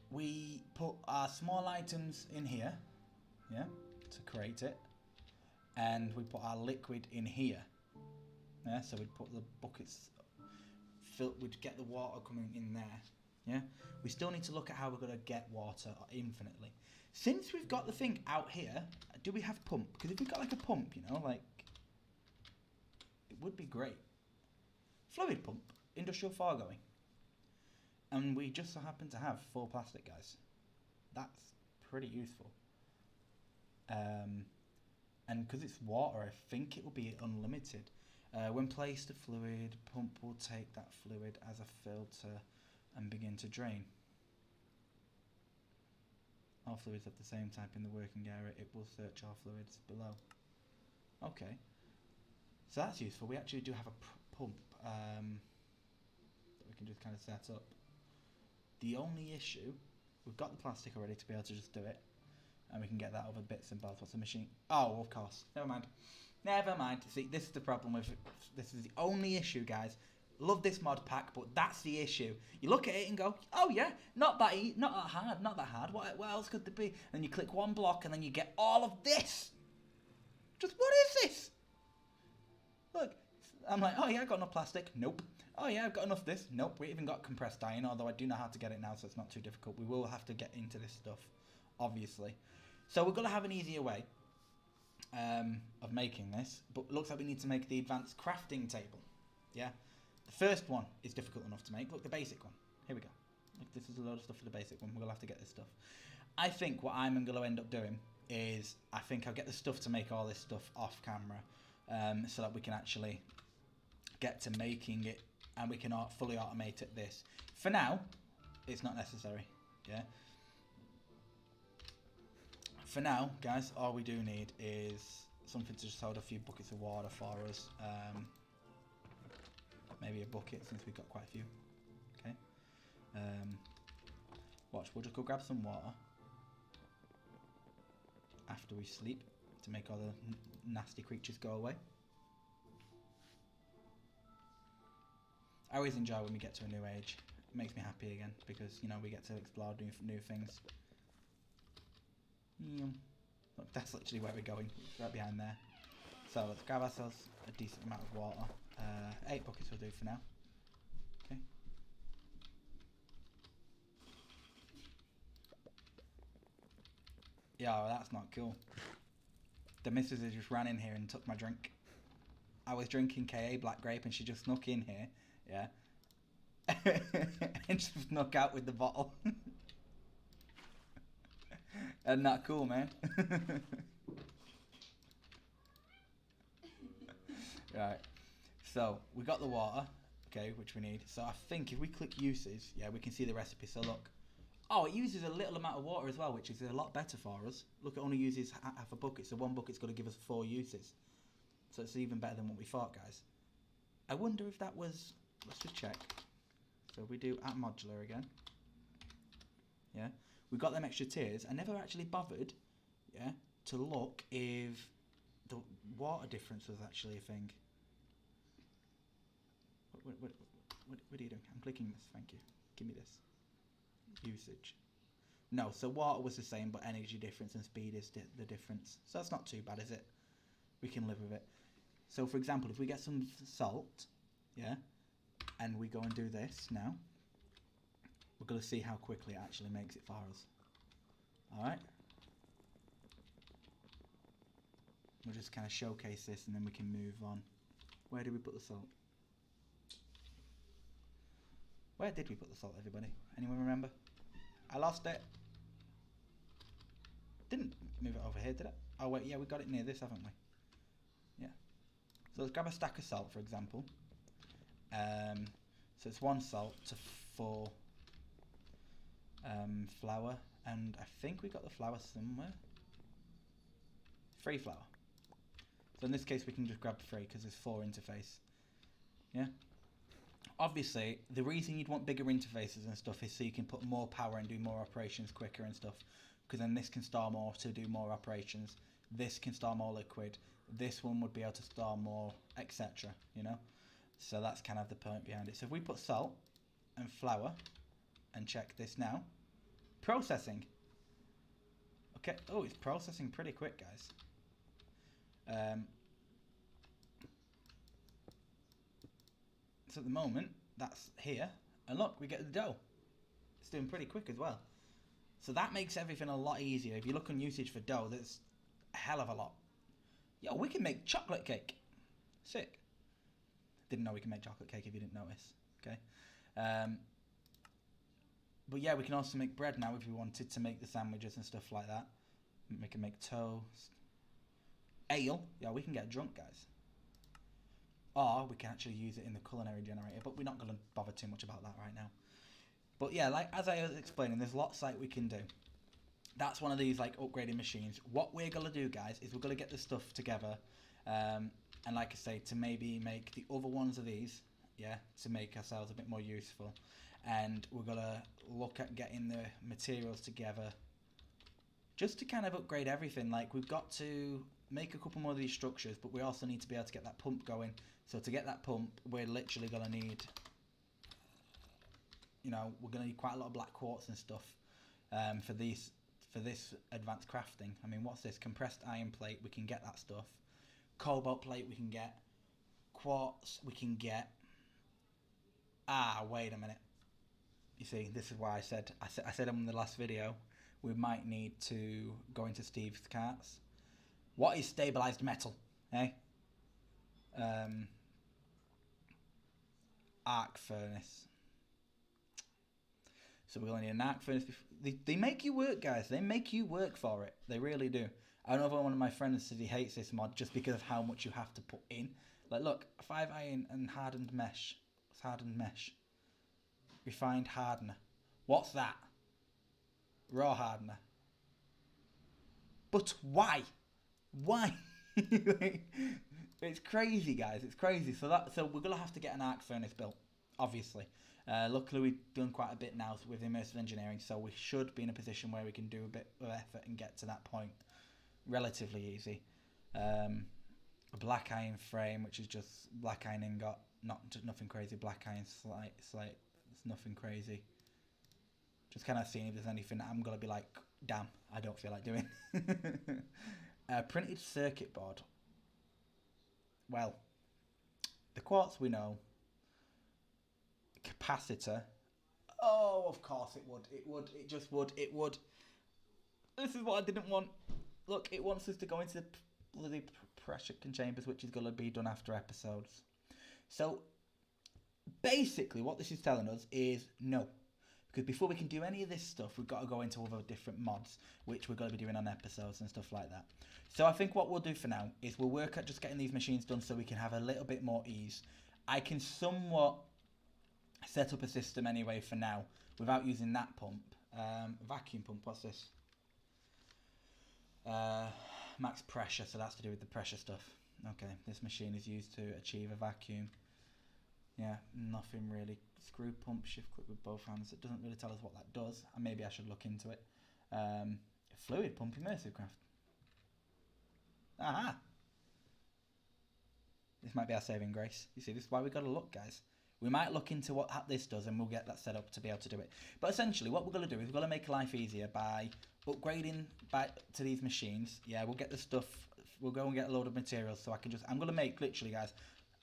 we put our small items in here, yeah, to create it. And we put our liquid in here. Yeah, so we'd put the buckets, we'd get the water coming in there. Yeah, we still need to look at how we're going to get water infinitely. Since we've got the thing out here, do we have pump? Because if we've got like a pump, you know, like, it would be great. Fluid pump, industrial foregoing. And we just so happen to have 4 plastic, guys. That's pretty useful. And because it's water, I think it will be unlimited. When placed a fluid, pump will take that fluid as a filter and begin to drain. All fluids of the same type in the working area, it will search all fluids below. Okay. So that's useful. We actually do have a pump that we can just kind of set up. The only issue, we've got the plastic already to be able to just do it. And we can get that other bits and bobs. What's the machine? Oh, of course. Never mind. Never mind. See, this is the problem with it. This is the only issue, guys. Love this mod pack, but that's the issue. You look at it and go, oh yeah, not that hard, not that hard. What else could there be? And then you click one block and then you get all of this. Just, what is this? Look, I'm like, oh yeah, I've got enough plastic. Nope. Oh yeah, I've got enough this. Nope. We even got compressed iron, although I do know how to get it now, so it's not too difficult. We will have to get into this stuff, obviously. So we're going to have an easier way of making this, but it looks like we need to make the advanced crafting table. Yeah, the first one is difficult enough to make. Look, the basic one. Here we go. Look, this is a load of stuff for the basic one. We're going to have to get this stuff. I think what I'm going to end up doing is I think I'll get the stuff to make all this stuff off camera so that we can actually get to making it and we can fully automate it this. For now, it's not necessary. Yeah. For now, guys, all we do need is something to just hold a few buckets of water for us. Maybe a bucket, since we've got quite a few. Okay. Watch, we'll just go grab some water. after we sleep to make all the nasty creatures go away. I always enjoy when we get to a new age. It makes me happy again because, you know, we get to explore new things. Look, that's literally where we're going, right behind there. So let's grab ourselves a decent amount of water. 8 buckets will do for now. Okay. Yeah, well, that's not cool. The missus has just ran in here and took my drink. I was drinking KA Black Grape and she just snuck in here, yeah, and just snuck out with the bottle. Isn't that cool, man? Right, so we got the water, okay, which we need. So I think if we click uses, yeah, we can see the recipe. So look, oh, it uses a little amount of water as well, which is a lot better for us. Look, it only uses half a bucket, so 1 bucket's got to give us 4 uses. So it's even better than what we thought, guys. I wonder if that was, let's just check. So we do at modular again. Yeah, we got them extra tiers. I never actually bothered, yeah, to look if the water difference was actually a thing. What are you doing? I'm clicking this, thank you. Give me this. Usage. No, so water was the same, but energy difference and speed is the difference. So that's not too bad, is it? We can live with it. So for example, if we get some salt, yeah, and we go and do this now, we're going to see how quickly it actually makes it for us. Alright? We'll just kind of showcase this and then we can move on. Where did we put the salt? Where did we put the salt, everybody? Anyone remember? I lost it. Didn't move it over here, did it? Oh wait, yeah, we got it near this, haven't we? Yeah. So let's grab a stack of salt, for example. So it's 1 salt to 4 flour, and I think we got the flour somewhere. 3 flour. So in this case, we can just grab 3 because there's 4 interface. Yeah. Obviously, the reason you'd want bigger interfaces and stuff is so you can put more power and do more operations quicker and stuff. Because then this can store more to do more operations. This can store more liquid. This one would be able to store more, etc. You know? So that's kind of the point behind it. So if we put salt and flour and check this now. Processing. Okay. Oh, it's processing pretty quick, guys. So at the moment, that's here. And look, we get the dough. It's doing pretty quick as well. So that makes everything a lot easier. If you look on usage for dough, there's a hell of a lot. Yo, we can make chocolate cake. Sick. Didn't know we can make chocolate cake if you didn't notice. Okay. But yeah, we can also make bread now if we wanted to make the sandwiches and stuff like that. We can make toast. Ale. Yeah, we can get drunk, guys. Or we can actually use it in the culinary generator, but we're not going to bother too much about that right now. But yeah, like as I was explaining, there's lots like we can do. That's one of these like upgrading machines. What we're going to do, guys, is we're going to get this stuff together. And like I say, to maybe make the other ones of these, yeah, to make ourselves a bit more useful. And we're going to look at getting the materials together just to kind of upgrade everything. Like we've got to make a couple more of these structures, but we also need to be able to get that pump going. So to get that pump, we're literally going to need, you know, we're going to need quite a lot of black quartz and stuff for this advanced crafting. I mean, what's this? Compressed iron plate, we can get that stuff. Cobalt plate, we can get. Quartz, we can get. Ah, wait a minute. You see, this is why I said in the last video, we might need to go into Steve's carts. What is stabilized metal? Eh? Arc furnace. So we're going to need an arc furnace. They make you work, guys. They make you work for it. They really do. I know one of my friends says he hates this mod just because of how much you have to put in. Like, look, 5 iron and hardened mesh. What's hardened mesh? Refined hardener. What's that? Raw hardener. But why? Why? It's crazy, guys. It's crazy. So we're gonna have to get an arc furnace built, obviously. Luckily, we've done quite a bit now with immersive engineering, so we should be in a position where we can do a bit of effort and get to that point. relatively easy. A black iron frame, which is just black iron ingot, nothing crazy. Black iron slate, it's nothing crazy. Just kind of seeing if there's anything that I'm gonna be like, damn, I don't feel like doing. Printed circuit board. Well, the quartz we know. Capacitor. Oh, of course it would. It would. It just would. It would. This is what I didn't want. Look, it wants us to go into the bloody pressure chambers, which is going to be done after episodes. So, basically, what this is telling us is no. Because before we can do any of this stuff, we've got to go into other different mods, which we're going to be doing on episodes and stuff like that. So I think what we'll do for now is we'll work at just getting these machines done so we can have a little bit more ease. I can somewhat set up a system anyway for now without using that pump. Vacuum pump, what's this? Max pressure, so that's to do with the pressure stuff. Okay, this machine is used to achieve a vacuum. Yeah, nothing really. Screw pump, shift click with both hands. It doesn't really tell us what that does, and maybe I should look into it. Fluid pump immersive craft. Aha! This might be our saving grace. You see, this is why we got to look, guys. We might look into what this does, and we'll get that set up to be able to do it. But essentially, what we're going to do is we're going to make life easier by upgrading back to these machines. Yeah, we'll get the stuff. We'll go and get a load of materials, so I can just. I'm going to make literally, guys.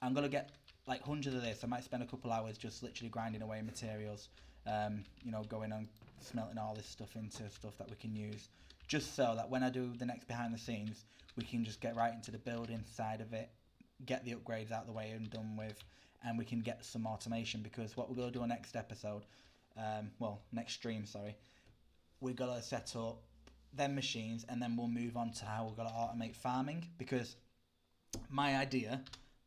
I'm going to get like hundreds of this. I might spend a couple hours just literally grinding away materials. You know, going on smelting all this stuff into stuff that we can use, just so that when I do the next behind the scenes, we can just get right into the building side of it, get the upgrades out of the way and done with. And we can get some automation, because what we're going to do on next episode, next stream, sorry, we're going to set up them machines, and then we'll move on to how we're going to automate farming, because my idea,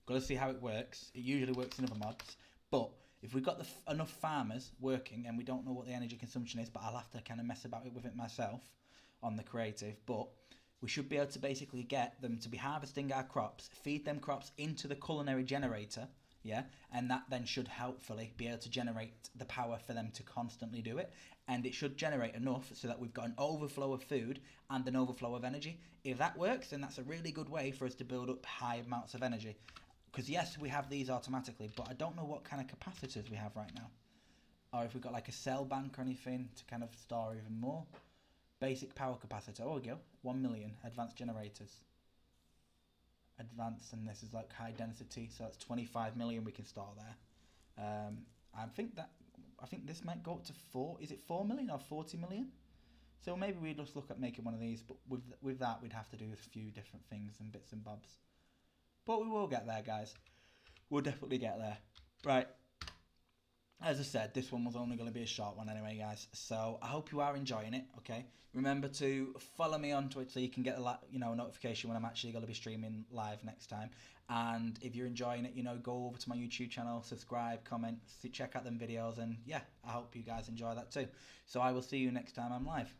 got to see how it works. It usually works in other mods, but if we've got enough farmers working, and we don't know what the energy consumption is, but I'll have to kind of mess about it with it myself on the creative, but we should be able to basically get them to be harvesting our crops, feed them crops into the culinary generator. Yeah, and that then should hopefully be able to generate the power for them to constantly do it, and it should generate enough so that we've got an overflow of food and an overflow of energy. If that works, then that's a really good way for us to build up high amounts of energy. Because yes, we have these automatically, but I don't know what kind of capacitors we have right now, or if we've got like a cell bank or anything to kind of store even more. Basic power capacitor. Oh, we go. 1 million advanced generators. Advanced, and this is like high density, so that's 25 million we can store there. I think this might go up to 4. Is it 4 million or 40 million? So maybe we just look at making one of these, but with that we'd have to do a few different things and bits and bobs. But we will get there, guys. We'll definitely get there. Right. As I said, this one was only going to be a short one anyway, guys. So I hope you are enjoying it. Okay. Remember to follow me on Twitch so you can get a notification when I'm actually going to be streaming live next time. And if you're enjoying it, go over to my YouTube channel, subscribe, comment, check out them videos, and yeah, I hope you guys enjoy that too. So I will see you next time I'm live.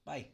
Bye.